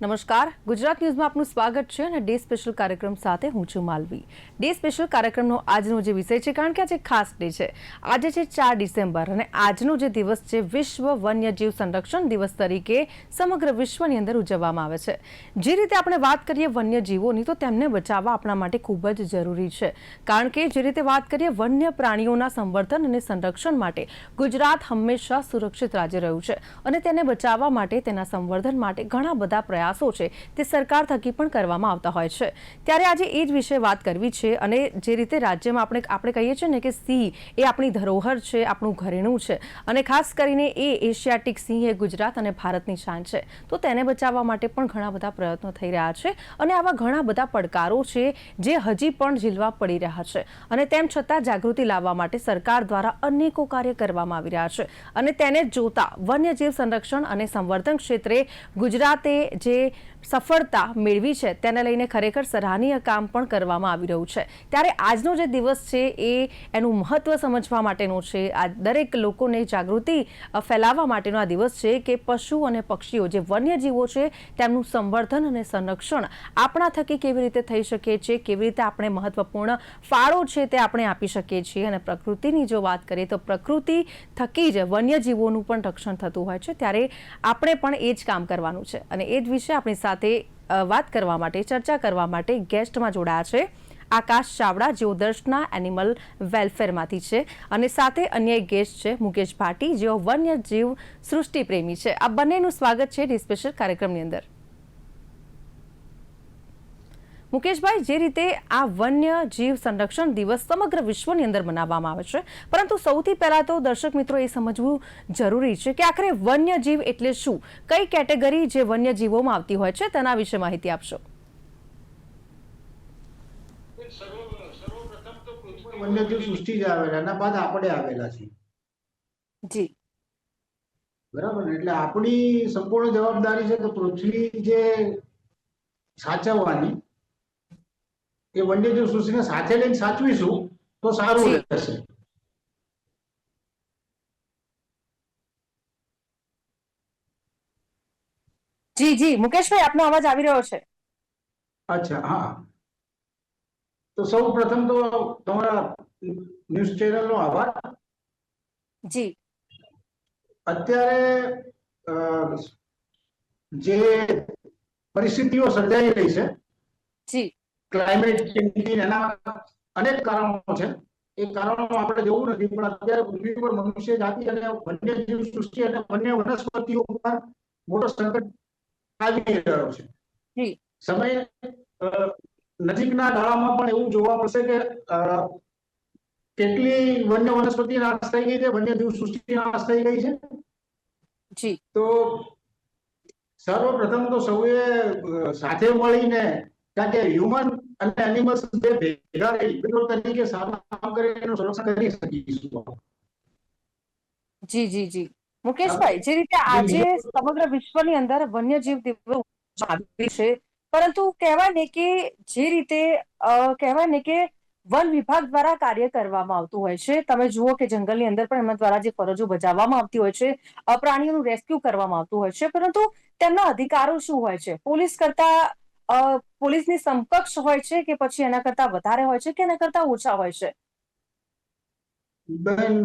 નમસ્કાર, ગુજરાત ન્યૂઝમાં આપનું સ્વાગત છે અને ડે સ્પેશિયલ કાર્યક્રમ સાથે હું છું માલવી। ડે સ્પેશિયલ કાર્યક્રમનો આજનો જે વિષય છે, કારણ કે આજે ખાસ ડે છે, આજે છે 4 ડિસેમ્બર અને આજનો જે દિવસ છે વિશ્વ વન્યજીવ સંરક્ષણ દિવસ તરીકે સમગ્ર વિશ્વની અંદર ઉજવવામાં આવે છે। જે રીતે આપણે વાત કરીએ વન્યજીવોની, તો તેમને બચાવવા આપણા માટે ખૂબ જ જરૂરી છે, કારણ કે જે રીતે વાત કરીએ વન્ય પ્રાણીઓના સંવર્ધન અને સંરક્ષણ માટે ગુજરાત હંમેશા સુરક્ષિત રાજ્ય રહ્યું છે અને તેને બચાવવા માટે, તેના સંવર્ધન માટે ઘણા બધા પ્રયાસો છે તે સરકાર થકી પણ કરવામાં આવતા હોય છે। ત્યારે આજે એ જ વિશે વાત કરવી છે અને જે રીતે રાજ્યમાં આપણે કહીએ છીએ ને કે સિંહ એ આપણી ધરોહર છે, આપણું ઘરેણું છે અને ખાસ કરીને એ એશિયાટિક સિંહ એ ગુજરાત અને ભારતની શાન છે, તો તેને બચાવવા માટે પણ ઘણા બધા પ્રયત્નો થઈ રહ્યા છે અને આવા ઘણા બધા પડકારો છે જે હજી પણ ઝીલવા પડી રહ્યા છે અને તેમ છતાં જાગૃતિ લાવવા માટે સરકાર દ્વારા અનેકો કાર્ય કરવામાં આવી રહ્યા છે અને તેને જોતા વન્યજીવ સંરક્ષણ અને સંવર્ધન ક્ષેત્રે ગુજરાતે જે સફળતા મેળવી છે તેને લઈને ખરેખર સરાહનીય કામ પણ કરવામાં આવી રહ્યું છે। ત્યારે આજનો જે દિવસ છે એ એનું મહત્વ સમજવા માટેનો છે। આ દરેક લોકોને જાગૃતિ ફેલાવવા માટેનો આ દિવસ છે કે પશુ અને પક્ષીઓ જે વન્યજીવો છે તેમનું સંવર્ધન અને સંરક્ષણ આપણા થકી કેવી રીતે થઈ શકે છે, કેવી રીતે આપણે મહત્વપૂર્ણ ફાળો છે તે આપણે આપી શકીએ છીએ। અને પ્રકૃતિની જો વાત કરીએ તો પ્રકૃતિ થકી જ વન્યજીવોનું પણ રક્ષણ થતું હોય છે, ત્યારે આપણે પણ એ જ કામ કરવાનું છે અને એ જ વિશે આપણી સાથે વાત કરવા માટે, ચર્ચા કરવા માટે ગેસ્ટમાં જોડાયા છે આકાશ ચાવડા, જેઓ દર્શના એનિમલ વેલફેરમાંથી છે અને સાથે અન્ય એક ગેસ્ટ છે મુકેશ ભાટી, જેઓ વન્યજીવ સૃષ્ટિ પ્રેમી છે। આ બંનેનું સ્વાગત છે ડી સ્પેશિયલ કાર્યક્રમની અંદર। મુકેશભાઈ, જે રીતે આ વન્યજીવ સંરક્ષણ દિવસ સમગ્ર વિશ્વની અંદર મનાવવામાં આવે છે, પરંતુ સૌથી પહેલા તો દર્શક મિત્રો એ સમજવું જરૂરી છે કે આખરે વન્યજીવ એટલે શું, કઈ કેટેગરી જે વન્યજીવોમાં આવતી હોય છે તેના વિશે માહિતી આપશો। સર્વપ્રથમ તો પૃથ્વી વન્યજીવ સૃષ્ટિ જ આવેલા, એના બાદ આપણે આવેલા છીએ। જી, બરાબર ને? એટલે આપણી સંપૂર્ણ જવાબદારી છે કે પૃથ્વી જે સાચવવાની, એ વન્યજીવ સૃષ્ટિને સાથે લઈને સાચવીશું તો સારું જી, રહેશે। જી, જી મુકેશભાઈ, આપનો અવાજ આવી રહ્યો છે। અચ્છા, હા, તો સૌ પ્રથમ તો તમારા ન્યૂઝ ચેનલનો આભાર। જી, અત્યારે અ, જે પરિસ્થિતિઓ સર્જાઈ રહી છે, જી, ક્લાઇમેટ ચેન્જ, એના અનેક કારણો છે। એ કારણો આપણે જોવું નથી, પણ અત્યારે પૃથ્વી પર મનુષ્ય જાતિ અને વન્યજીવ સૃષ્ટિ અને વન્ય વનસ્પતિઓ પર મોટો સંકટ આવી રહ્યો છે। જી, સમય નજીકના ગાળામાં પણ એવું જોવા મળશે કે કેટલી વન્ય વનસ્પતિ નાશ થઈ ગઈ છે, વન્યજીવ સૃષ્ટિ નાશ થઈ ગઈ છે। જી, તો સર્વપ્રથમ તો સૌએ સાથે મળીને, કારણ કે હ્યુમન અને એનિમલ્સ જે ભેગા રહી મિત્રો તરીકે સારું કામ કરીને એનું સંરક્ષણ કરી શકીશું। જી, જી, જી મુકેશભાઈ, જે રીતે આજે સમગ્ર વિશ્વની અંદર વન્યજીવ દિવસ આવી છે, પરંતુ કહેવાય ને કે જે રીતે કહેવાય ને કે વન વિભાગ દ્વારા કાર્ય કરવામાં આવતું હોય છે, તમે જુઓ કે જંગલની અંદર પણ એમના દ્વારા જે ફરજો બજાવવામાં આવતી હોય છે, પ્રાણીઓનું રેસ્ક્યુ કરવામાં આવતું હોય છે, પરંતુ તેમના અધિકારો શું હોય છે? પોલીસ કરતા પોલીસની સમકક્ષ હોય છે કે પછી એના કરતા વધારે હોય છે કે એના કરતા ઓછા હોય છે? બેન,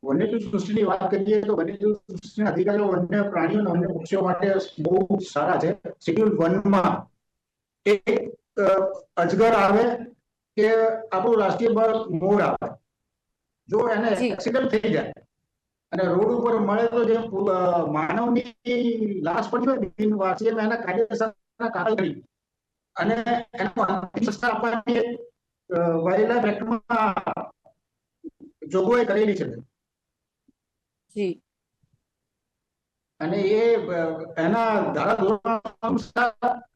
વન્યજીવ સૃષ્ટિની વાત કરીએ તો વન્યજીવ સૃષ્ટિના અધિકારીઓ વન્ય પ્રાણીઓ અને વન્ય પક્ષીઓ માટે બહુ સારા છે। શેડ્યુલ 1 માં એક અજગર આવે કે આપણું રાષ્ટ્રીય બર્ડ મોર આવે, જો એને જી, એક્સિડન્ટ થઈ જાય અને રોડ ઉપર મળે તો જે માનવની લાશ પડી હોય બિનવારસી, એના કાયદેસરના કાગળ કરી અને એનો સસ્તા આપવાની વાઇલ્ડ લાઈફ એક્ટમાં જોગવાઈ કરેલી છે। જી, અને એ એના ધારા ધોરણો અનુસાર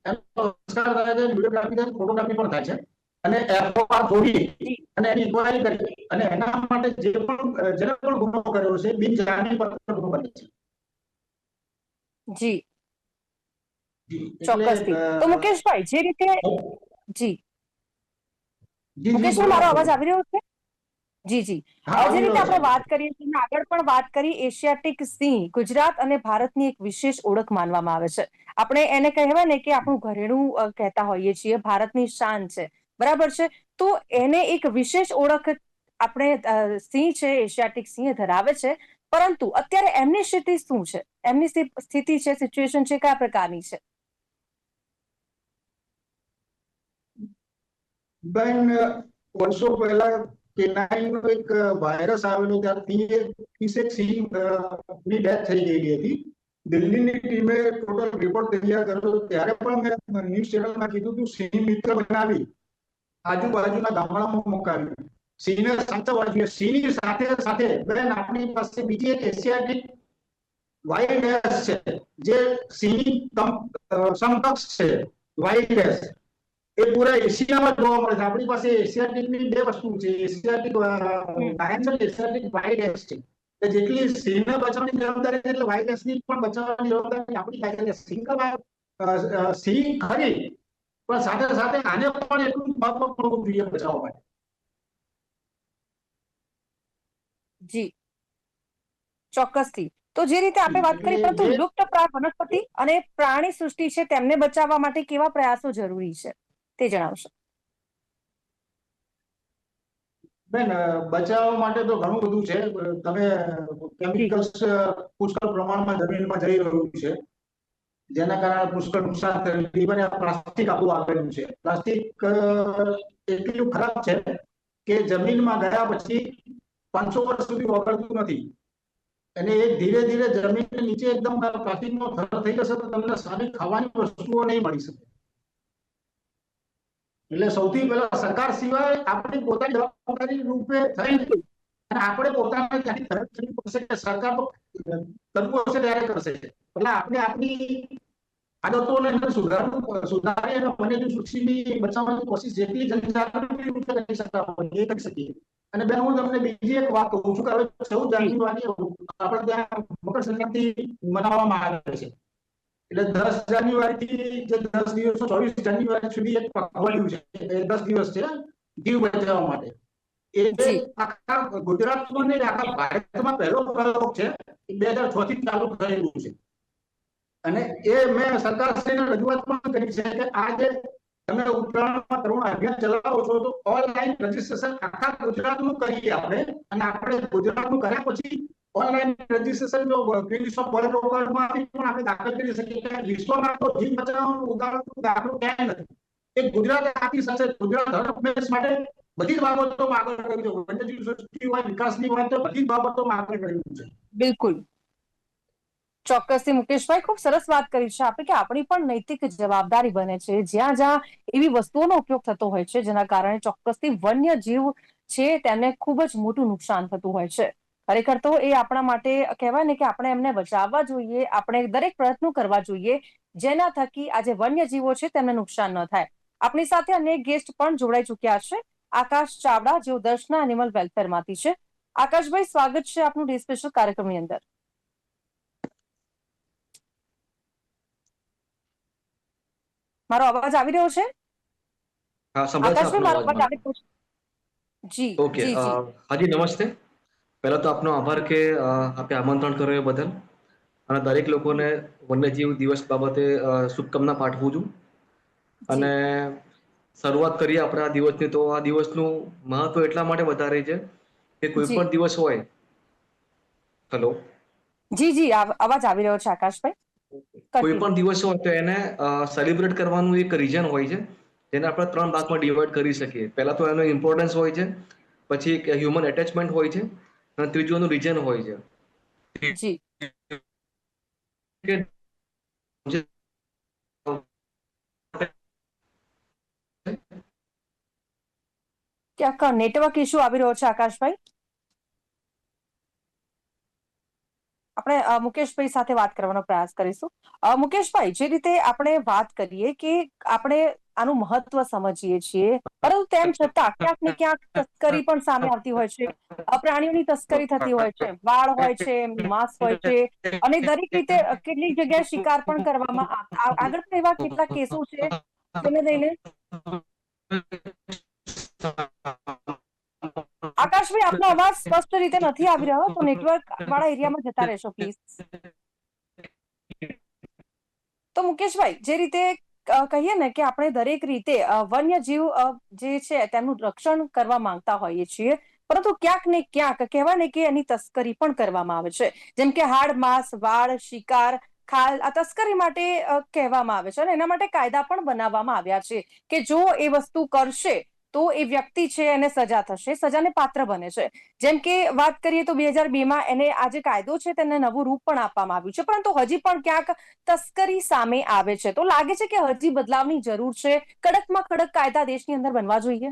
એનો સંસ્કાર થાય છે, વિડીયોગ્રાફી થાય છે, ફોટોગ્રાફી પણ થાય છે અને એફઆઈઆર થોડી જી, અને એની ઇન્કવાયરી કરી અને એના માટે જેને પણ ગુનો કર્યો છે બિનજામીન પર ગુનો બને છે। જી, જી, એટલે ચોક્કસથી। તો મુકેશભાઈ, જે રીતે જી, જી જી મુકેશભાઈ, બોલો મારો બોલો। અવાજ આવી રહ્યો છે? જી જી હા, જે આવી રીતે રહ્યો આપણે છે. વાત કરીએ છીએ અને આગળ પણ વાત કરી, એશિયાટિક સિંહ ગુજરાત અને ભારતની એક વિશેષ ઓળખ માનવામાં આવે છે. આપણે એને કહેવાય ને કે આપણું ઘરેણું કહેતા હોઈએ છીએ, ભારતની શાન છે, બરાબર છે. તો એને એક વિશેષ ઓળખ આપણે સિંહ છે, એશિયાટિક સિંહ ધરાવે છે. પરંતુ અત્યારે એમની સ્થિતિ શું છે? એમની સ્થિતિ છે, સિચ્યુએશન છે, કયા પ્રકારની છે? બેન, વર્ષો પહેલા કેનાઈ નો એક વાયરસ આવેલો ત્યારથી 30 સિંહ ની ડેથ થઈ ગયેલી હતી. દિલ્હીની ટીમે ટોટલ રિપોર્ટ તૈયાર કર્યો ત્યારે પણ મેં ન્યૂઝ ચેનલમાં કીધું હતું સિંહ મિત્ર બનાવી આજુબાજુના ગામડામાં મોકલ્યું. સિંહને સાચવવા જોઈએ. સિંહની સાથે સાથે બેન આપણી પાસે બીજી એક એશિયાટિક વાઇલ્ડ એસ છે જે સિંહની સમકક્ષ છે. વાઇલ્ડ એસ એ પૂરા એશિયામાં જોવા મળે છે. આપણી પાસે એશિયાટિકની બે વસ્તુ છે, એશિયાટિક લાયન છે, એશિયાટિક વાઇલ્ડ એસ છે. જેટલી સિંહને બચાવવાની જવાબદારી છે, એટલે વાઇલ્ડ એસની પણ બચાવવાની જવાબદારી આપણી થાય છે. સિંહ ખરી, પણ સાથે સાથે આને પણ એટલું મહત્વ મળવું જોઈએ બચાવવા માટે. જી ચોક્કસથી. તો જે રીતે આપણે વાત એટલે કરી, પરંતુ એ લુપ્તપ્રાય વનસ્પતિ અને પ્રાણી સૃષ્ટિ છે તેમને બચાવવા માટે કેવા પ્રયાસો જરૂરી છે તે જણાવશો? બેન, બચાવવા માટે તો ઘણું બધું છે. તમે જી કેમિકલ્સ પુષ્કળ પ્રમાણમાં જમીનમાં જઈ રહ્યું છે, જેના કારણે પુષ્કળ નુકસાન થયું. ઇવન પ્લાસ્ટિક આપણું આવેલું છે. પ્લાસ્ટિક એટલું ખરાબ છે કે જમીનમાં ગયા પછી 500 વર્ષ સુધી વગળતું નથી. અને એ ધીરે ધીરે જમીનની નીચે એકદમ પ્લાસ્ટિકનો થર થઈ જશે તો તમને સારી ખાવાની વસ્તુઓ નહીં મળી શકે. એટલે સૌથી પહેલા સરકાર સિવાય આપણી પોતાની જવાબદારી રૂપે થઈને બિલકુલ. આપણે પોતાને ત્યાંથી કરવું પડશે કે સરકાર તો કરવું હશે ત્યારે કરશે. એટલે આપણે આપણી આદતોને સુધારી અને વન્યજીવ સૃષ્ટિની બચાવવાની કોશિશ જેટલી જનજાગૃતિ રૂપે કરી શકતા હોય એ કરી શકીએ. અને બેન, હું તમને બીજી એક વાત કહું છું કે હવે 14 જી જાન્યુઆરી આપણે ત્યાં મકર સંક્રાંતિ મનાવવામાં આવે છે. એટલે 10 જાન્યુઆરી થી 10 દિવસ 24 જાન્યુઆરી સુધી એક પખવાડિયું છે, 10 દિવસ છે જીવ બચાવવા માટે. એ જી આખા ગુજરાતમાં નહીં, આખા ભારતમાં પહેલો પ્રયોગ છે. 2006 થી ચાલુ થયેલું છે. અને એ મેં સરકારશ્રીને રજૂઆત પણ કરી છે કે આ જે તમે ઉત્તરાયણમાં તરુણ અભિયાન ચલાવો છો તો ઓનલાઈન રજીસ્ટ્રેશન આખા ગુજરાતનું કરીએ આપણે. અને આપણે ગુજરાતનું કર્યા પછી ઓનલાઈન રજીસ્ટ્રેશન જો ગ્રીન શોપ વર્લ્ડ રેકોર્ડમાંથી પણ આપણે દાખલ કરી શકીએ કે વિશ્વમાં તો જીવ બચાવવાનું ઉદાહરણ દાખલો ક્યાંય નથી. એ ગુજરાત આપી શકશે. ગુજરાત હરમેશ માટે બધી જ બાબતોમાં આગળ રહ્યું છે. વન્યજીવ સૃષ્ટિ હોય, વિકાસની વાત તો બધી જ બાબતોમાં આગળ રહ્યું છે. બિલકુલ ચોક્કસથી મુકેશભાઈ, ખૂબ સરસ વાત કરી છે આપણે કે આપણી પણ નૈતિક જવાબદારી બને છે જ્યાં જ્યાં એવી વસ્તુઓનો ઉપયોગ થતો હોય છે જેના કારણે ચોક્કસથી વન્ય જીવ છે તેમને ખૂબ જ મોટું નુકસાન થતું હોય છે. ખરેખર તો એ આપણા માટે કહેવાય ને કે આપણે એમને બચાવવા જોઈએ, આપણે દરેક પ્રયત્નો કરવા જોઈએ જેના થકી આજે વન્ય જીવો છે તેમને નુકસાન ન થાય. આપણી સાથે અનેક ગેસ્ટ પણ જોડાઈ ચુક્યા છે. આકાશ ચાવડા, જેઓ દર્શના એનિમલ વેલફેરમાંથી છે. આકાશભાઈ, સ્વાગત છે આપનું ડે સ્પેશિયલ કાર્યક્રમની અંદર. મારો અવાજ આવી રહ્યો છે? હા, સંભળાય છે આકાશભાઈ, આપનો મારો અવાજ અવાજ મને. આવી રહ્યો છે? જી ઓકે, જી જી હાજી નમસ્તે. પહેલા તો આપનો આભાર કે આપે આમંત્રણ કર્યો એ બદલ, અને દરેક લોકોને વન્યજીવ દિવસ બાબતે શુભકામના પાઠવું છું. જી અને શરૂઆત કરીએ આપણે આ દિવસની, તો આ દિવસનું મહત્વ એટલા માટે વધારે છે કે કોઈ જી પણ દિવસ હોય. હેલો. જી જી અવાજ આવી રહ્યો છે આકાશભાઈ, કોઈ કન્ટિન્યુ. પણ દિવસ હોય તો એને સેલિબ્રેટ કરવાનું એક રીઝન હોય છે, જેને આપણે 3 ભાગમાં ડિવાઈડ કરી શકીએ. પહેલા તો એનો ઇમ્પોર્ટન્સ હોય છે, પછી એક હ્યુમન એટેચમેન્ટ હોય છે, અને ત્રીજું એનું રીજન હોય છે. જી કે જે ક્યાંક નેટવર્ક ઇસ્યુ આવી રહ્યો છે આકાશભાઈ. આપણે મુકેશભાઈ સાથે વાત કરવાનો પ્રયાસ કરીશું. મુકેશભાઈ, જે રીતે આપણે વાત કરીએ કે આપણે આનું મહત્વ સમજીએ છીએ, પરંતુ તેમ છતાં ક્યાંક ને ક્યાંક તસ્કરી પણ સામે આવતી હોય છે. પ્રાણીઓની તસ્કરી થતી હોય છે, વાળ હોય છે, એમનું માંસ હોય છે, અને દરેક રીતે કેટલીક જગ્યાએ શિકાર પણ કરવામાં આગળ પણ એવા કેટલાક કેસો છે જેને લઈને આકાશભાઈ, આપનો અવાજ સ્પષ્ટ રીતે નથી આવી રહ્યો, તો નેટવર્ક વાળા એરિયામાં જતા રહેશો પ્લીઝ. તો મુકેશભાઈ, જે રીતે કહીએ ને કે આપણે દરેક રીતે વન્યજીવ જે છે તેમનું રક્ષણ કરવા માંગતા હોઈએ છીએ, પરંતુ ક્યાંક ને ક્યાંક કહેવાય ને કે એની તસ્કરી પણ કરવામાં આવે છે. જેમ કે હાડ, માંસ, વાળ, શિકાર, ખાલ આ તસ્કરી માટે કહેવામાં આવે છે અને એના માટે કાયદા પણ બનાવવામાં આવ્યા છે કે જો એ વસ્તુ કરશે તો એ વ્યક્તિ છે એને સજા થશે, સજાને પાત્ર બને છે. જેમ કે વાત કરીએ તો 2002 એને આ જે કાયદો છે તેને નવું રૂપ પણ આપવામાં આવ્યું છે, પરંતુ હજી પણ ક્યાંક તસ્કરી સામે આવે છે. તો લાગે છે કે હજી બદલાવની જરૂર છે, કડકમાં કડક કાયદા દેશની અંદર બનવા જોઈએ.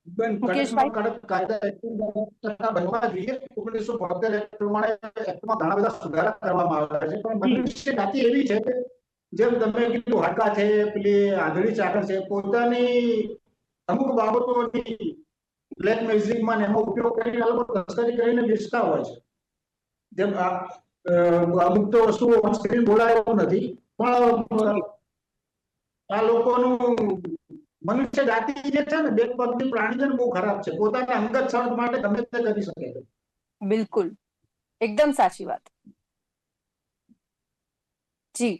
કડકમાં મુકેશભાઈ. કડક કાયદા બનવા જોઈએ. 1972 એક્ટ પ્રમાણે એક્ટમાં ઘણા બધા સુધારા કરવામાં આવ્યા છે, પણ મનુષ્ય જાતિ એવી છે કે જેમ તમે કીધું હાડકા છે, પેલી આંધળી ચાકર છે, પોતાની અમુક બાબતોની બ્લેક મેજિકમાં એનો ઉપયોગ કરીને આ લોકો તસ્કરી કરીને વેચતા હોય છે. જેમ અમુક તો વસ્તુઓ ઓન સ્ક્રીન બોલાય એવું નથી, પણ આ લોકોનું મનુષ્ય જાતિ જે છે ને, બે પગની પ્રાણી છે ને, બહુ ખરાબ છે. પોતાના અંગત સ્વાર્થ માટે ગમે તે કરી શકે છે. બિલકુલ, એકદમ સાચી વાત. જી,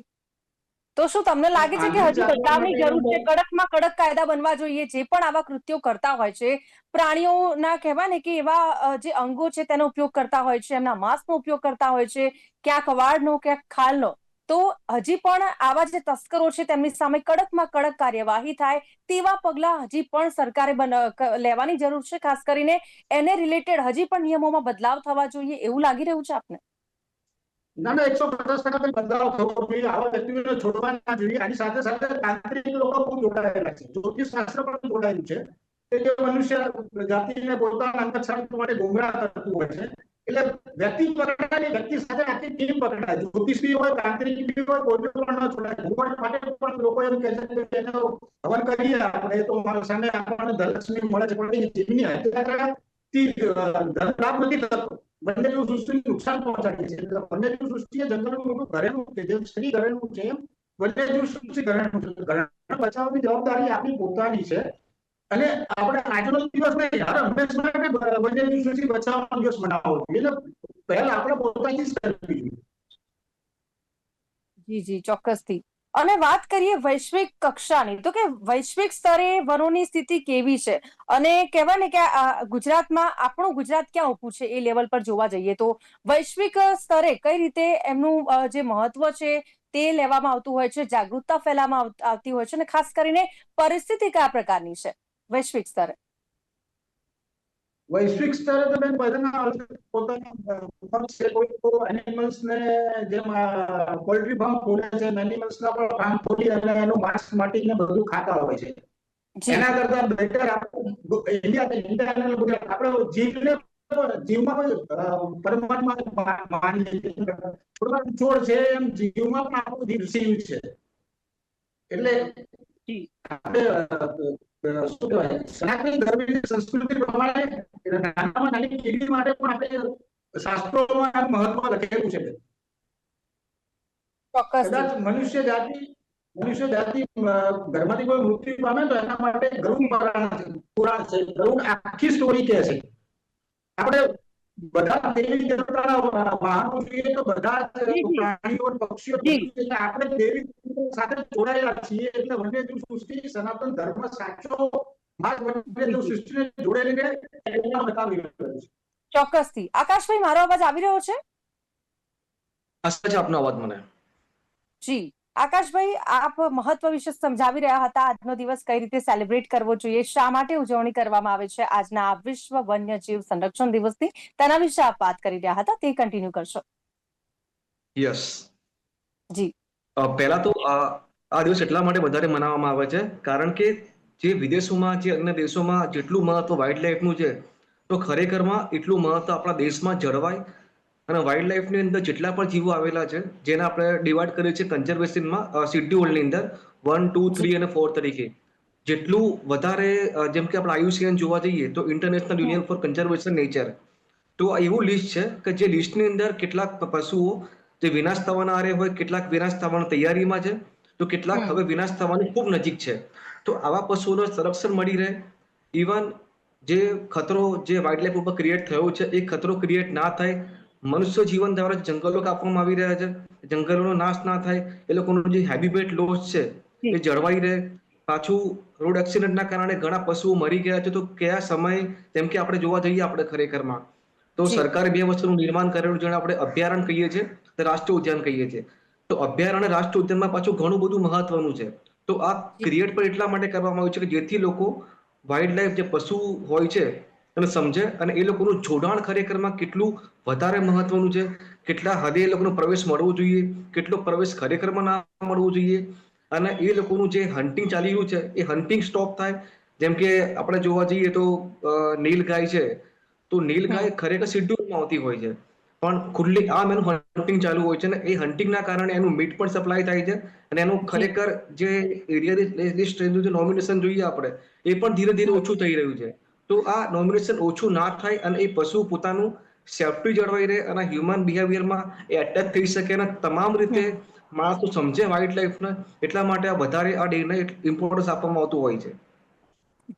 તો શું તમને લાગે છે કે આંધળી હજી ચાકર બદલાવની માટે જરૂર છે, કડકમાં કડક કાયદા બનવા જોઈએ? જે પણ આવા કૃત્યો કરતા હોય છે, પ્રાણીઓના કહેવાય ને કે એવા જે અંગો છે તેનો ઉપયોગ કરતા હોય છે, એમના માંસનો ઉપયોગ કરતા હોય છે, ક્યાંક વાળનો, ક્યાંક ખાલનો, તો હજી પણ આવા જે તસ્કરો છે તેમની સામે કડકમાં કડક કાર્યવાહી થાય તેવા પગલા હજી પણ સરકારે લેવાની જરૂર છે. ખાસ કરીને એને રિલેટેડ હજી પણ નિયમોમાં બદલાવ થવા જોઈએ એવું લાગી રહ્યું છે આપને? ના ના, 150% બદલાવ થવો જોઈએ. આવા વ્યક્તિઓને છોડવા ના જોઈએ. આની સાથે સાથે તાંત્રિક લોકો બહુ જોડાયેલા છે, જ્યોતિષ શાસ્ત્ર પણ જોડાયેલું છે કે જે મનુષ્ય જાતિને પોતાના અંગત સ્વાર્થ માટે ગુમરાહ કરતું હોય છે. એટલે વ્યક્તિ પકડાય, વ્યક્તિ સાથે આખી ટીમ પકડાય. જ્યોતિષ બી હોય, તાંત્રિક બી હોય, કોઈ પણ ન છોડાય. ભગવાન માટે પણ લોકો એમ કહે છે કે એનો હવન કરીએ આપણે તો મારા સામે આપણને ધનલક્ષ્મી મળે છે, પણ એ જીવની હત્યા કરવાથી ધન લાભ નથી થતો, વન્યજીવ સૃષ્ટિને નુકસાન પહોંચાડે છે. એટલે વન્યજીવ સૃષ્ટિ એ જંગલનું મોટું ઘરેણું છે. જેમ સ્ત્રી ઘરેણું છે, એમ વન્યજીવ સૃષ્ટિ ઘરેણું છે. ઘરેણા બચાવવાની જવાબદારી આપણી પોતાની છે. અને આપણે આજનો દિવસ નહીં, હર હંમેશ માટે વન્યજીવ સૃષ્ટિ બચાવવાનો દિવસ મનાવવો જોઈએ. એટલે પહેલ આપણે પોતાની જ કરવી જોઈએ. જી જી, ચોક્કસથી. અને વાત કરીએ વૈશ્વિક કક્ષાની, તો કે વૈશ્વિક સ્તરે વનોની સ્થિતિ કેવી છે? અને કહેવાય ને કે ગુજરાતમાં આપણું ગુજરાત ક્યાં ઊભું છે એ લેવલ પર જોવા જઈએ તો વૈશ્વિક સ્તરે કઈ રીતે એમનું જે મહત્વ છે તે લેવામાં આવતું હોય છે, જાગૃતતા ફેલાવવામાં આવતી હોય છે, અને ખાસ કરીને પરિસ્થિતિ કયા પ્રકારની છે વૈશ્વિક સ્તરે? વૈશ્વિક સ્તરે તો બેન બધાના પોતાના એનિમલ્સ ને, જેમ પોલ્ટ્રી ફાર્મ ખોલે છે, એનિમલ્સ ના પણ ફાર્મ ખોલી અને એનું માંસ માટીને બધું ખાતા હોય છે. જી એના કરતા બેટર આપણે જીવને જીવમાં પરમાત્મા માની છોડ છે, એમ જીવમાં પણ આપણું જીવ શિવ છે. એટલે આપણે શું કહેવાય, સનાતન ધર્મની સંસ્કૃતિ પ્રમાણે નાનામાં નાની પેઢી માટે પણ આપણે શાસ્ત્રોમાં મહત્વ લખેલું છે. ચોક્કસથી. કદાચ મનુષ્ય જાતિ ઘરમાંથી કોઈ મૃત્યુ પામે તો એના માટે ગરુડ પુરાણ છે. ગરુડ આખી સ્ટોરી કહે છે. આપણે બધા દેવી દેવતાના વાહનો જોઈએ તો બધા પ્રાણીઓ, પક્ષીઓ બધું, એટલે આપણે દેવી સાથે જોડાયેલા છીએ. એટલે વન્યજીવ સૃષ્ટિ સનાતન ધર્મ સાચો માર્ગ વન્યજીવ સૃષ્ટિને જોડેલી બતાવી રહ્યો છે. ચોક્કસથી. આકાશભાઈ, મારો અવાજ આવી રહ્યો છે? આશા છે આપનો અવાજ મને. જી આકાશભાઈ, આપ મહત્વ વિશે સમજાવી રહ્યા હતા. આજનો દિવસ કઈ રીતે સેલિબ્રેટ કરવો જોઈએ, શા માટે ઉજવણી કરવામાં આવે છે આજના વિશ્વ વન્યજીવ સંરક્ષણ દિવસની, તેના વિશે આપ વાત કરી રહ્યા હતા, તે કન્ટિન્યુ કરશો. યસ. જી. પહેલા તો આ દિવસ એટલા માટે વધારે મનાવવામાં આવે છે કારણ કે જે વિદેશોમાં, જે અન્ય દેશોમાં જેટલું મહત્વ વાઇલ્ડ લાઈફનું છે, તો ખરેખરમાં એટલું મહત્વ આપણા દેશમાં જળવાય. અને વાઇલ્ડ લાઈફની અંદર જેટલા પણ જીવો આવેલા છે, જેને આપણે ડિવાઈડ કરીએ છીએ કન્ઝર્વેશનમાં શિડ્યુલની અંદર 1, 2, 3 અને 4 તરીકે. જેટલું વધારે, જેમ કે આપણે IUCN જોવા જઈએ તો international union for conservation nature, તો આ એવું લિસ્ટ છે કે જે લિસ્ટની અંદર કેટલાક પશુઓ જે વિનાશ થવાના આરે હોય, કેટલાક વિનાશ થવાની તૈયારીમાં છે, તો કેટલાક હવે વિનાશ થવાની ખૂબ નજીક છે. તો આવા પશુઓનું સંરક્ષણ મળી રહે. ઇવન જે ખતરો જે વાઇલ્ડ લાઈફ ઉપર ક્રિએટ થયો છે એ ખતરો ક્રિએટ ના થાય, મનુષ્ય જીવન દ્વારા જંગલો કાપવામાં આવી રહ્યા છે, જંગલોનો નાશ ના થાય, એ લોકોનું જે હેબિટેટ લોસ છે જી એ જળવાઈ રહે. પાછું રોડ એક્સિડન્ટના કારણે ઘણા પશુઓ મરી ગયા છે, તો કયા સમય, જેમ કે આપણે જોવા જઈએ આપણે ખરેખરમાં તો જી સરકારે બે વસ્તુનું નિર્માણ કરેલું, જેને આપણે અભયારણ્ય કહીએ છીએ, રાષ્ટ્રીય ઉદ્યાન કહીએ છીએ. તો અભયારણ્ય રાષ્ટ્રીય ઉદ્યાનમાં પાછું ઘણું બધું મહત્વનું છે. તો આ જી ક્રિએટ પણ એટલા માટે કરવામાં આવ્યું છે કે જેથી લોકો વાઇલ્ડ લાઈફ જે પશુ હોય છે એને સમજે, અને એ લોકોનું જોડાણ ખરેખરમાં કેટલું વધારે મહત્વનું છે, કેટલા હદે એ લોકોનો પ્રવેશ મળવો જોઈએ, કેટલો પ્રવેશ ખરેખરમાં ના મળવો જોઈએ, અને એ લોકોનું જે હન્ટિંગ ચાલી રહ્યું છે એ હન્ટિંગ સ્ટોપ થાય. જેમ કે આપણે જોવા જઈએ તો નીલગાય છે, તો હમ નીલગાય ખરેખર શેડ્યુલમાં આવતી હોય છે, પણ ખુલ્લી આમ એનું હન્ટિંગ ચાલુ હોય છે, ને એ હન્ટિંગના કારણે એનું મીટ પણ સપ્લાય થાય છે, અને એનું જી ખરેખર જે એરિયા નોમિનેશન જોઈએ આપણે, એ પણ ધીરે ધીરે હમ ઓછું થઈ રહ્યું છે. તો આ નોમિનેશન ઓછું ના થાય અને એ પશુ પોતાનું સેફ્ટી જળવાઈ રહે અને હ્યુમન બિહેવિયરમાં એ એટેચ થઈ શકે, અને તમામ રીતે હમ માણસો સમજે વાઇલ્ડ લાઈફને, એટલા માટે આ વધારે આ ડેને ઇમ્પોર્ટન્સ આપવામાં આવતું હોય છે.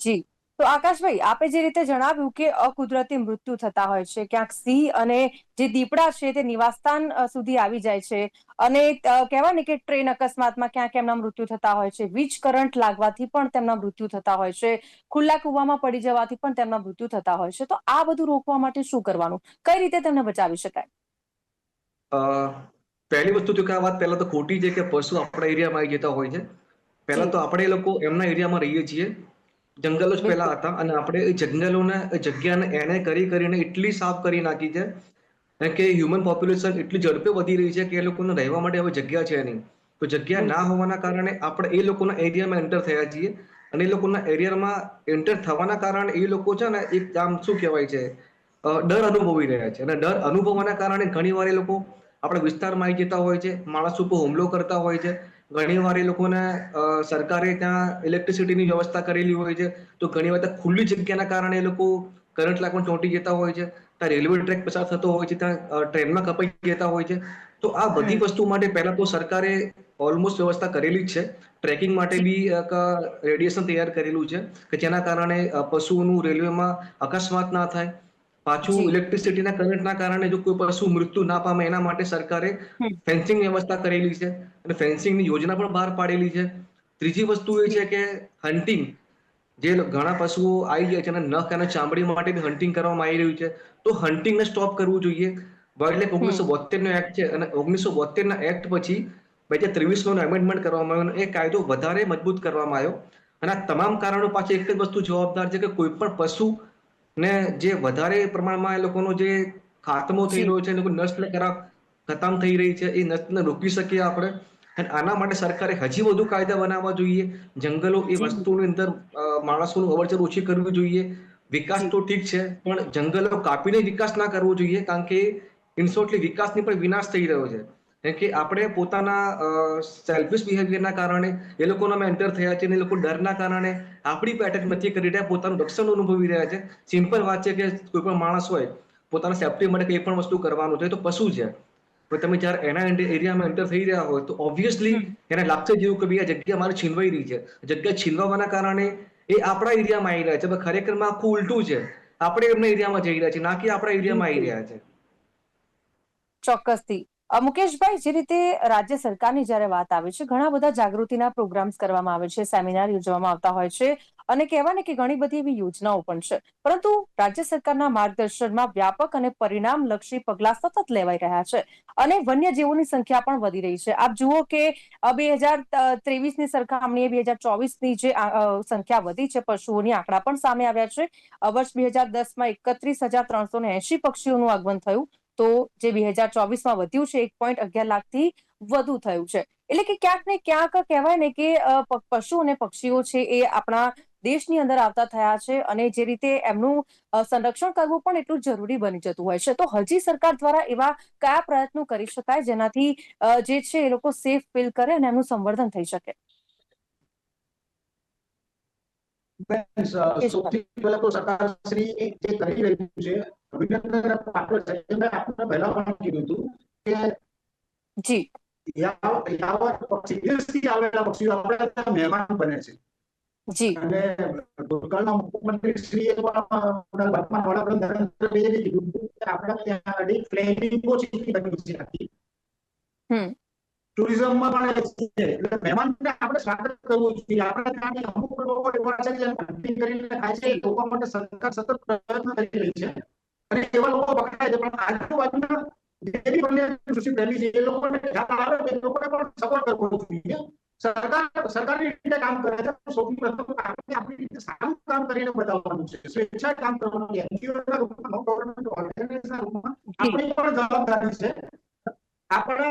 જી. તો આકાશભાઈ, આપે જે રીતે જણાવ્યું કે અકુદરતી મૃત્યુ થતા હોય છે, ક્યાંક સિંહ અને જે દીપડા છે તે નિવાસસ્થાન સુધી આવી જાય છે, અને કહેવાય ને કે ટ્રેન અકસ્માતમાં ક્યાંક એમના મૃત્યુ થતા હોય છે, વીજ કરંટ લાગવાથી પણ તેમના મૃત્યુ થતા હોય છે, ખુલ્લા કૂવામાં પડી જવાથી પણ તેમના મૃત્યુ થતા હોય છે. તો આ બધું રોકવા માટે શું કરવાનું, કઈ રીતે તેમને બચાવી શકાય? અ, પહેલી વસ્તુ તો કે આ વાત પહેલા તો ખોટી છે કે પશુ આપણા એરિયામાં આવી જતા હોય છે. પહેલા જી તો આપણે લોકો એમના એરિયામાં રહીએ છીએ, જંગલો જ પહેલા બિલકુલ. હતા, અને આપણે એ જંગલોને એ જગ્યાને એને કરીને એટલી સાફ કરી નાખી છે, કારણ કે હ્યુમન પોપ્યુલેશન એટલી ઝડપે વધી રહી છે કે એ લોકોને રહેવા માટે હવે જગ્યા છે નહીં. તો જગ્યા ના બિલકુલ. હોવાના કારણે આપણે એ લોકોના એરિયામાં એન્ટર થયા છીએ, અને એ લોકોના એરિયામાં એન્ટર થવાના કારણે એ લોકો છે ને એક આમ શું કહેવાય છે, ડર અનુભવી રહ્યા છે, અને ડર અનુભવવાના કારણે ઘણીવાર એ લોકો આપણા વિસ્તારમાં આવી જતા હોય છે, માણસ ઉપર હુમલો કરતા હોય છે. ઘણીવાર એ લોકોને સરકારે ત્યાં ઇલેક્ટ્રિસિટીની વ્યવસ્થા કરેલી હોય છે, તો ઘણીવાર ત્યાં ખુલ્લી જગ્યાના કારણે એ લોકો કરંટ લાગવાનું ચોંટી જતા હોય છે, ત્યાં રેલવે ટ્રેક પસાર થતો હોય છે, ત્યાં ટ્રેનમાં કપાઈ જતા હોય છે. તો આ બધી હમ વસ્તુ માટે પહેલા તો સરકારે ઓલમોસ્ટ વ્યવસ્થા કરેલી જ છે. ટ્રેકિંગ માટે જી બી એક રેડિયેશન તૈયાર કરેલું છે કે જેના કારણે પશુઓનું રેલવેમાં અકસ્માત ના થાય. પાછું જી ઇલેક્ટ્રિસિટીના કરંટના કારણે જો કોઈ પશુ મૃત્યુ ના પામે એના માટે સરકારે હમ ફેન્સિંગ વ્યવસ્થા કરેલી છે, અને ફેન્સિંગની યોજના પણ બહાર પાડેલી છે. ત્રીજી વસ્તુ એ જી છે કે હન્ટિંગ, જે ઘણા પશુઓ આવી જાય છે અને નખ અને ચામડી માટે બી હન્ટિંગ કરવામાં આવી રહ્યું છે, તો હન્ટિંગને સ્ટોપ કરવું જોઈએ. વાઇલ્ડ લાઈફ હમ 1972 નો એક્ટ છે, અને 1972 ના એક્ટ પછી 2023 નો એમેન્ડમેન્ટ કરવામાં આવ્યો, અને એ કાયદો વધારે મજબૂત કરવામાં આવ્યો. અને આ તમામ કારણો પાછી એક જ વસ્તુ જવાબદાર છે કે કોઈ પણ પશુ ને જે વધારે પ્રમાણમાં એ લોકોનો જે ખાતમો થઈ જી રહ્યો છે, એ લોકો નસ્લ ખતમ થઈ રહી છે, એ નસ્લને રોકી શકીએ આપણે. અને આના માટે સરકારે હજી વધુ કાયદા બનાવવા જોઈએ. જંગલો એ જી વસ્તુની અંદર માણસોનું અવરજવર ઓછી કરવી જોઈએ. વિકાસ જી તો ઠીક છે, પણ જંગલો કાપીને વિકાસ ના કરવો જોઈએ, કારણ કે ઇનશોર્ટલી વિકાસની પણ વિનાશ થઈ રહ્યો છે. કેમ કે આપણે પોતાના સેલ્ફિશ બિહેવિયરના કારણે એ લોકોના એન્ટર થયા છે, અને એ લોકો ડરના કારણે આપણી પેટર્ન નથી કરી રહ્યા, પોતાનું રક્ષણ અનુભવી રહ્યા છે. સિમ્પલ વાત છે કે કોઈ પણ માણસ હોય, પોતાના સેફ્ટી માટે કઈ પણ વસ્તુ કરવાનું છે, તો પશુ છે. પણ તમે જ્યારે એના એરિયામાં એન્ટર થઈ રહ્યા હોય, તો ઓબ્વિયસલી હમ એને લાગશે જેવું કે ભાઈ આ જગ્યા મારે છીનવાઈ રહી છે. જગ્યા છીનવાના કારણે એ આપણા એરિયામાં આવી રહ્યા છે, પણ ખરેખરમાં આખું ઉલટું છે. આપણે એમના એરિયામાં જઈ રહ્યા છીએ, ના કે આપણા એરિયામાં આવી બિલકુલ. રહ્યા છે. ચોક્કસથી. મુકેશભાઈ, જે રીતે રાજ્ય સરકારની જયારે વાત આવે છે, ઘણા બધા જાગૃતિના પ્રોગ્રામ્સ કરવામાં આવે છે, સેમિનાર યોજવામાં આવતા હોય છે, અને કહેવાય ને કે ઘણી બધી એવી યોજનાઓ પણ છે. પરંતુ રાજ્ય સરકારના માર્ગદર્શનમાં વ્યાપક અને પરિણામલક્ષી પગલાં સતત લેવાઈ રહ્યા છે, અને વન્યજીવોની સંખ્યા પણ વધી રહી છે. આપ જુઓ કે 2023ની સરખામણીએ 2024ની જે સંખ્યા વધી છે પશુઓની, આંકડા પણ સામે આવ્યા છે. વર્ષ 2010માં 31,380 પક્ષીઓનું આગમન થયું, તો જે 2024માં વધ્યું છે 1.11 લાખથી વધુ થયું છે. એટલે કે ક્યાંક ને ક્યાંક કહેવાય ને કે પશુ અને પક્ષીઓ છે એ આપણા દેશની અંદર આવતા થયા છે, અને જે રીતે એમનું સંરક્ષણ કરવું પણ એટલું જરૂરી બની જતું હોય છે. તો હજી સરકાર દ્વારા એવા કયા પ્રયત્નો કરી શકાય જેનાથી જે છે એ લોકો સેફ ફીલ કરે અને એમનું સંવર્ધન થઈ શકે? મુકેશભાઈ. સૌથી પહેલા તો સરકારશ્રી જે કરી રહ્યું છે, અભિનંદન પાત્ર છે. મેં આપને પહેલા પણ કીધું હતું કે જી યાવત પક્ષી વિદેશથી આવેલા પક્ષીઓ આપણા ત્યાં મહેમાન બને છે. જી અને ભૂતકાળના મુખ્યમંત્રી શ્રીએ પણ આપણા વર્તમાન વડાપ્રધાન નરેન્દ્ર મોદીએ કીધું કે આપણા ત્યાં આગળ ફ્લેમિંગો સિટી બની છે આખી. હમ ટુરિઝમમાં પણ છે. એટલે મહેમાનને આપણે સ્વાગત કરવું જોઈએ. આપણે ત્યાં અમુક લોકો એવા છે જે હન્ટિંગ કરીને ખાય છે, લોકો માટે સરકાર સતત પ્રયત્ન કરી રહી છે અને એવા લોકો પકડાય છે. પણ આજુબાજુના જે બી બંને કૃષિ પ્રેમી છે એ લોકોને ખ્યાલ આવે કે એ લોકોને પણ સપોર્ટ કરવો જોઈએ. સરકારી રીતે કામ કરે છે. સૌથી પ્રથમ આપણે આપણી રીતે સારું કામ કરીને બતાવવાનું છે. સ્વેચ્છાએ કામ કરવાનું છે. એનજીઓના રૂપમાં, નોન ગવર્નમેન્ટ ઓર્ગેનાઇઝેશનના રૂપમાં આપણી પણ જવાબદારી છે. આપણે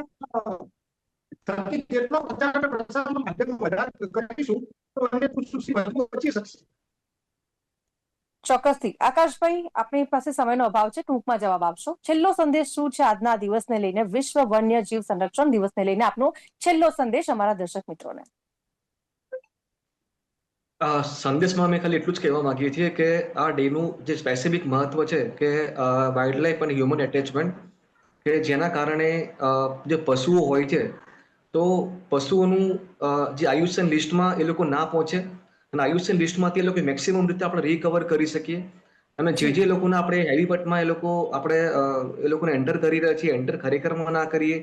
થકી જેટલો પ્રચાર અને પ્રસારનો માધ્યમ વધારે કરીશું તો અન્ય કૃષિ વધુ બચી શકશે. ચોક્કસથી. આકાશભાઈ, આપણી પાસે સમયનો અભાવ છે, ટૂંકમાં જવાબ આપશો. છેલ્લો સંદેશ શું છે આજના દિવસને લઈને, વિશ્વ વન્યજીવ સંરક્ષણ દિવસને લઈને આપનો છેલ્લો સંદેશ અમારા દર્શક મિત્રોને? સંદેશમાં અમે ખાલી એટલું જ કહેવા માંગીએ છીએ કે આ ડેનું જે સ્પેસિફિક મહત્વ છે કે વાઇલ્ડ લાઈફ અને હ્યુમન એટેચમેન્ટ, કે જેના કારણે જે પશુઓ હોય છે તો પશુઓનું જે આયુષ્યન લિસ્ટમાં એ લોકો ના પહોંચે અને આયુષ્યન લિસ્ટમાંથી એ લોકો મેક્સિમમ રીતે આપણે રિકવર કરી શકીએ. અને જે લોકોને આપણે હેવી પટમાં એ લોકોને એન્ટર કરી રહ્યા છીએ, એન્ટર ખરેખરમાં ના કરીએ,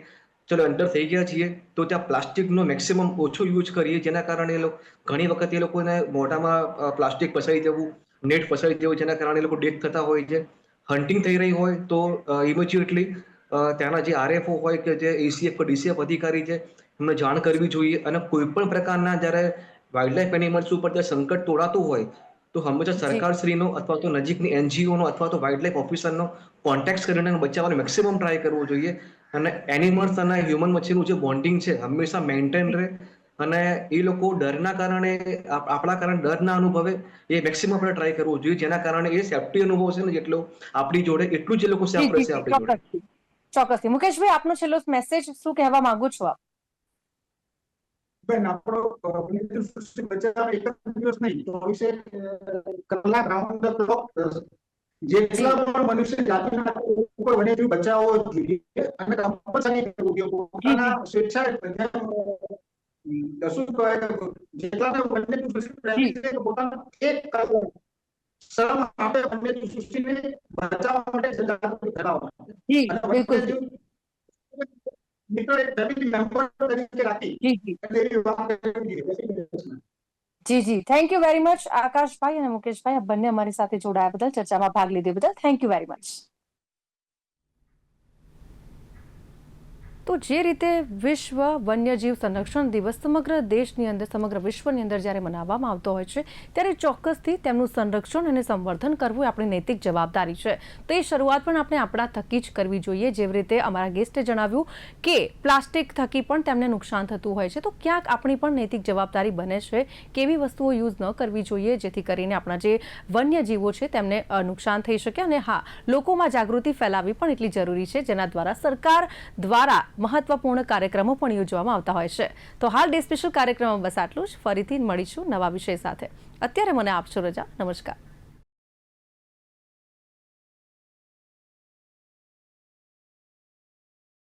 ચલો એન્ટર થઈ ગયા છીએ તો ત્યાં પ્લાસ્ટિકનો મેક્સિમમ ઓછો યુઝ કરીએ, જેના કારણે ઘણી વખત એ લોકોને મોઢામાં પ્લાસ્ટિક ફસાઈ જવું, નેટ ફસાઈ જવું, જેના કારણે એ લોકો ડેથ થતા હોય છે. હન્ટિંગ થઈ રહી હોય તો ઇમિજિએટલી ત્યાંના જે આરએફઓ હોય કે જે એસીએફ ડીસીએફ અધિકારી છે એમને જાણ કરવી જોઈએ. અને કોઈ પણ પ્રકારના જ્યારે વાઇલ્ડ લાઈફ એનિમલ્સ ઉપર જે સંકટ તોડાતું હોય તો હંમેશા જી સરકારશ્રીનો અથવા તો નજીકની એનજીઓનો અથવા તો વાઇલ્ડ લાઈફ ઓફિસરનો કોન્ટેક્ટ કરીને બચાવવાનો મેક્સિમમ ટ્રાય કરવો જોઈએ. અને એનિમલ્સ અને હ્યુમન વચ્ચેનું જે બોન્ડિંગ છે હંમેશા મેન્ટેન રહે અને એ લોકો ડરના કારણે આપણા કારણે ડર ના અનુભવે એ મેક્સિમમ આપણે ટ્રાય કરવો જોઈએ, જેના કારણે એ સેફ્ટી અનુભવશે ને જેટલો આપણી જોડે એટલું જ એ લોકો જી સેફ જી રહેશે જી, આપણી જોડે. ચોક્કસથી. ચોક્કસથી. મુકેશભાઈ, આપનો છેલ્લો મેસેજ શું કહેવા માંગુ છો આપ? બેન, આપણો વન્યજીવ સૃષ્ટિ બચાવવાનો એક જ દિવસ નહીં, 24 કલાક રાઉન્ડ ધ ક્લોક જેટલા જી પણ મનુષ્ય જાતિના ઉપર વન્યજીવ બચાવવો જોઈએ અને કમ્પલસરી કરવું જોઈએ. જી પોતાના જી સ્વેચ્છાએ શું કહેવાય, જેટલા વન્યજીવ સૃષ્ટિ પ્રેમી જી છે પોતાનો એક શ્રમ આપે વન્યજીવ સૃષ્ટિને બચાવવા માટે, જાગૃતિ ફેલાવવા માટે. જી, અને બિલકુલ જી. વન્યજીવ મિત્રો એક ફેમિલી મેમ્બર તરીકે રાખી જી જી એટલે એવી વાત કરવી જોઈએ. જી જી, થેન્ક યુ વેરી મચ આકાશભાઈ અને મુકેશભાઈ, આ બંને અમારી સાથે જોડાયા બદલ, ચર્ચામાં ભાગ લીધે બદલ થેન્ક યુ વેરી મચ. તો જે રીતે વિશ્વ વન્યજીવ સંરક્ષણ દિવસ સમગ્ર દેશની અંદર, સમગ્ર વિશ્વની અંદર જ્યારે મનાવવામાં આવતો હોય છે ત્યારે ચોક્કસથી તેમનું સંરક્ષણ અને સંવર્ધન કરવું એ આપણી નૈતિક જવાબદારી છે. તો એ શરૂઆત પણ આપણે આપણા થકી જ કરવી જોઈએ. જેવી રીતે અમારા ગેસ્ટે જણાવ્યું કે પ્લાસ્ટિક થકી પણ તેમને નુકસાન થતું હોય છે, તો ક્યાંક આપણી પણ નૈતિક જવાબદારી બને છે કે એવી વસ્તુઓ યુઝ ન કરવી જોઈએ જેથી કરીને આપણા જે વન્યજીવો છે તેમને નુકસાન થઈ શકે. અને હા, લોકોમાં જાગૃતિ ફેલાવવી પણ એટલી જરૂરી છે, જેના દ્વારા સરકાર દ્વારા મહત્વપૂર્ણ કાર્યક્રમો પણ યોજવામાં આવતા હોય છે. તો હાલ ડે સ્પેશિયલ કાર્યક્રમમાં બસ આટલું જ. ફરીથી મળીશું નવા વિષય સાથે. અત્યારે મને આપશો રજા. નમસ્કાર.